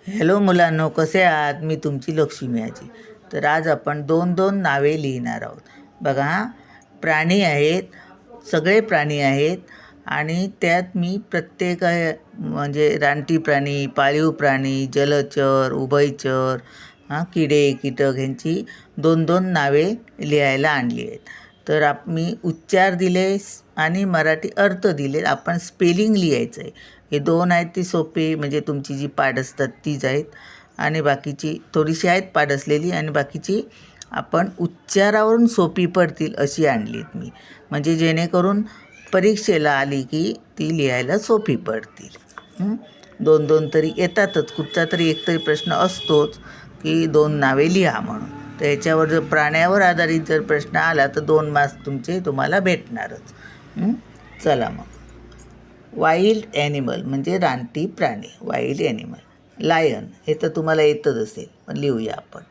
Hello मुलांनो, कसे आहात? मी तुमची लक्ष्मी आजी. तर आज आपण दोन दोन नावे लिहिणार आहोत. बघा, प्राणी आहेत, सगळे प्राणी आहेत आणि त्यात मी प्रत्येक म्हणजे रानटी प्राणी, पाळीव प्राणी, जलचर, उभयचर, किडे कीटक ह्यांची दोन दोन नावे लिहायला आणली आहेत. तर मी उच्चार दिले आणि मराठी अर्थ दिले. आपण स्पेलिंग लिहायचं आहे. हे दोन आहेत ती सोपी, म्हणजे तुमची जी पाठ असतात तीच आहेत आणि बाकीची थोडीशी आहेत पाठ असलेली आणि बाकीची आपण उच्चारावरून सोपी पडतील अशी आणलीत मी, म्हणजे जेणेकरून परीक्षेला आली की ती लिहायला सोपी पडतील. दोन दोन तरी येतातच, कुठचा तरी एक तरी प्रश्न असतोच की दोन नावे लिहा म्हणून. तर याच्यावर जर प्राण्यावर आधारित जर प्रश्न आला तर 2 मार्क्स तुम्हाला भेटणारच. चला मग, वाईल्ड ॲनिमल म्हणजे रानटी प्राणी, वाईल्ड ॲनिमल. लायन हे तर तुम्हाला येतच असेल, पण लिहूया आपण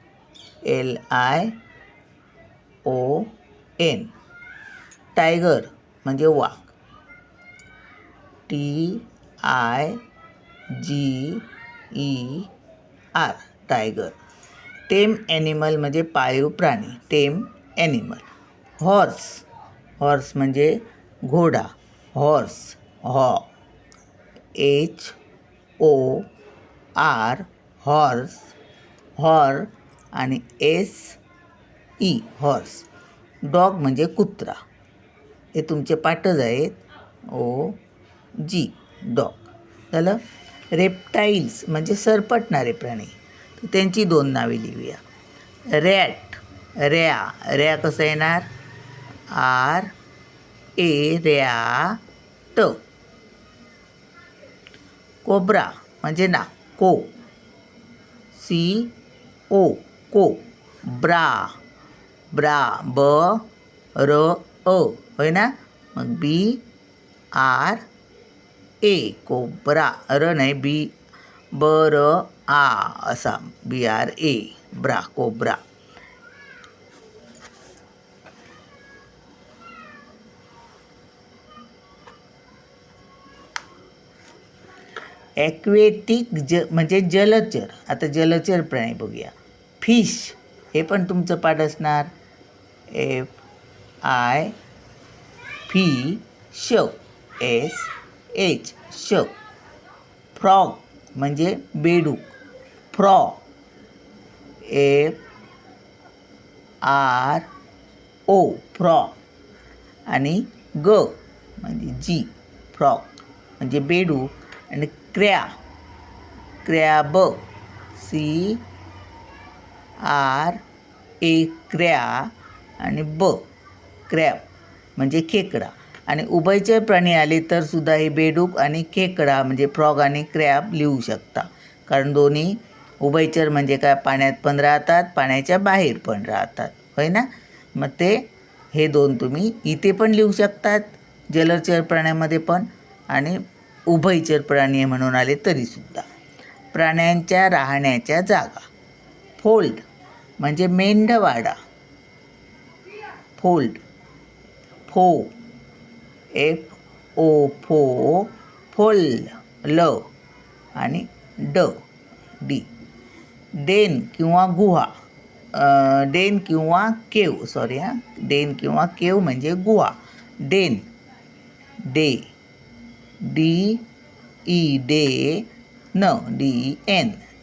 LION. टायगर म्हणजे वाघ, TIGER, टायगर. टेम ॲनिमल म्हणजे पाळीव प्राणी, टेम ॲनिमल. हॉर्स म्हणजे घोडा, हॉर्स, HOR, हॉर्स आणि SE, हॉर्स. डॉग म्हणजे कुत्रा, हे तुमचे पाठच आहेत, OG, डॉग. झालं. रेप्टाईल्स म्हणजे सरपटणारे प्राणी, तर त्यांची 2 नावे लिहूया. रॅ कसं येणार? RA, कोब्रा म्हणजे नाग, CO, ब्रा, BRA, होय ना? मग BRA, कोब्रा. नाही, BRA असा, BRA, ब्रा, कोब्रा. ॲक्वेटिक म्हणजे जलचर. आता जलचर प्राणी बघूया. फिश हे पण तुमचं पाठ असणार, FISH. फ्रॉग म्हणजे बेडूक, फ्रॉग. आणि म्हणजे G, फ्रॉग म्हणजे बेडूक. आणि क्रॅब, CRA, आणि क्रॅब म्हणजे खेकडा. आणि उभयचर प्राणी आले तर सुद्धा हे बेडूक आणि खेकडा म्हणजे फ्रॉग आणि क्रॅब लिहू शकता, कारण दोन्ही उभयचर म्हणजे काय, पाण्यात पण राहतात, पाण्याच्या बाहेर पण राहतात, होय ना? मग हे 2 तुम्ही इथे पण लिहू शकतात, जलचर प्राण्यामध्ये पण, आणि उभयचर प्राणी म्हणून आले तरीसुद्धा. प्राण्यांच्या राहण्याच्या जागा. फोल्ड म्हणजे मेंढवाडा, फोल्ड, फोल्ड, आणि डी. डेन किंवा गुहा, डेन किंवा केव म्हणजे गुहा, डेन,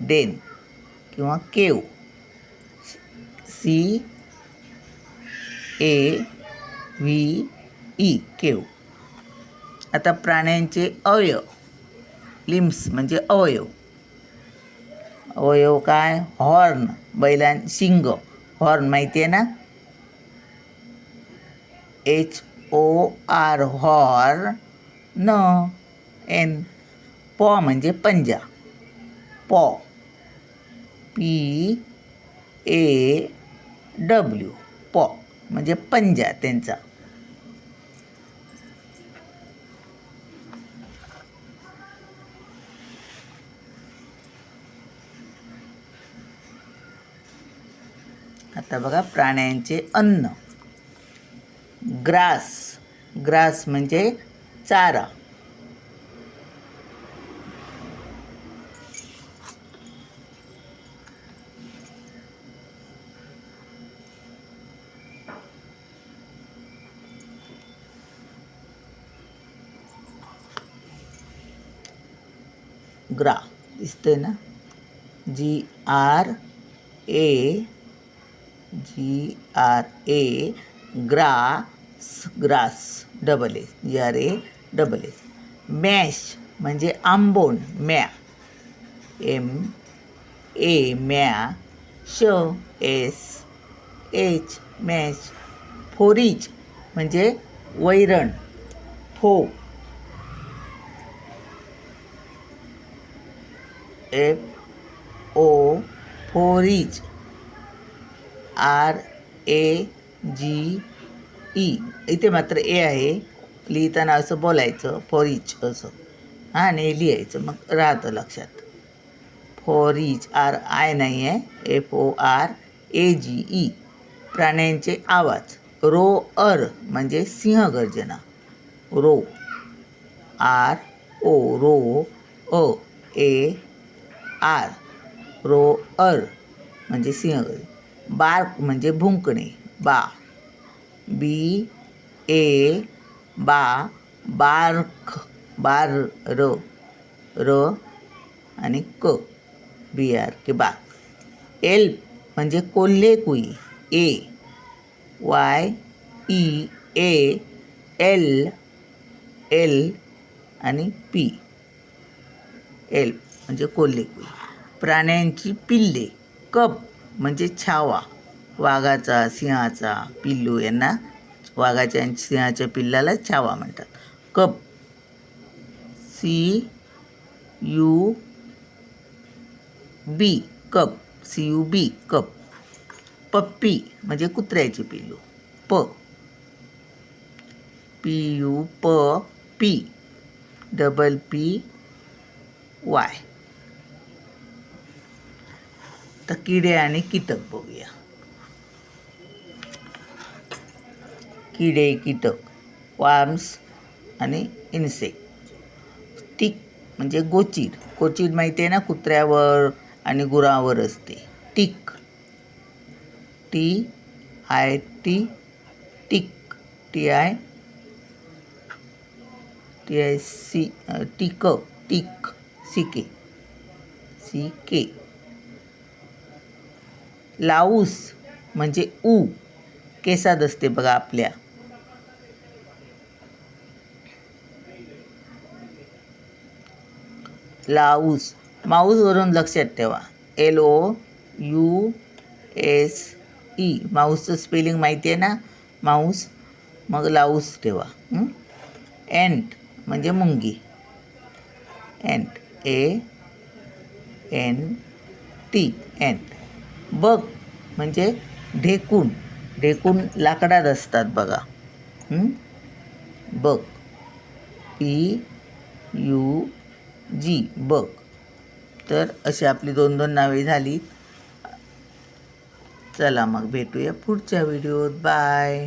डेन किंवा केव, CAVE, केव. आता प्राण्यांचे अवयव, लिम्स म्हणजे अवयव काय? हॉर्न, शिंग, हॉर्न माहिती आहे ना, HOR, हॉर्न. पॉ म्हणजे पंजा, PAW, पॉ म्हणजे पंजा त्यांचा. आता बघा, प्राण्यांचे अन्न. ग्रास म्हणजे चारा, ग्रा दिसते ना, GRA grass double S, GRA double S. Mash म्हणजे आंबोण, MA म्या, SH मॅश. फोरीज म्हणजे वैरण, FO फोरीज, RAGE. इथे मात्र ए आहे, लिहिताना असं बोलायचं फोरीज असं, आणि लिहायचं मग राहतं लक्षात. फोरीज RI नाही आहे, FORAGE. प्राण्यांचे आवाज, रोअर म्हणजे सिंहगर्जना, RO ROAR रोअर म्हणजे सिंहगर्जना. बार्क म्हणजे भुंकणे, बार्क, र आणि BARK बार्क. एल्प म्हणजे कोल्हे कुई, AYEAL आणि P, एल्प म्हणजे कोल्हे कुई. प्राण्यांची पिल्ले, कब म्हणजे छावा, वाघाचा, सिंहाचा पिल्लू यांना, वाघाच्या आणि सिंहाच्या पिल्लाला छावा म्हणतात. कब, CUB कब. पप्पी म्हणजे कुत्र्याची पिल्लू, PUPPY. तर किडे आणि कीटक बघूया. किडे, कीटक, वार्म्स आणि इन्सेक्ट. टिक म्हणजे गोचीड माहिती आहे ना, कुत्र्यावर आणि गुरावर असते. Tick, TIT, tick, tick, CK. लाऊस म्हणजे केसात असते बघा आपल्या. लाऊस, माऊसवरून लक्षात ठेवा, LOUSE. माऊसचं स्पेलिंग माहिती आहे ना, माऊस, मग लाऊस ठेवा. एंट म्हणजे मुंगी, ANT. एंट. बग म्हणजे ढेकूण लाकडात असतात बघा, बग, PUG बग. तर अशी आपली 2 नावे झाली. चला मग भेटूया पुढच्या व्हिडिओत. बाय.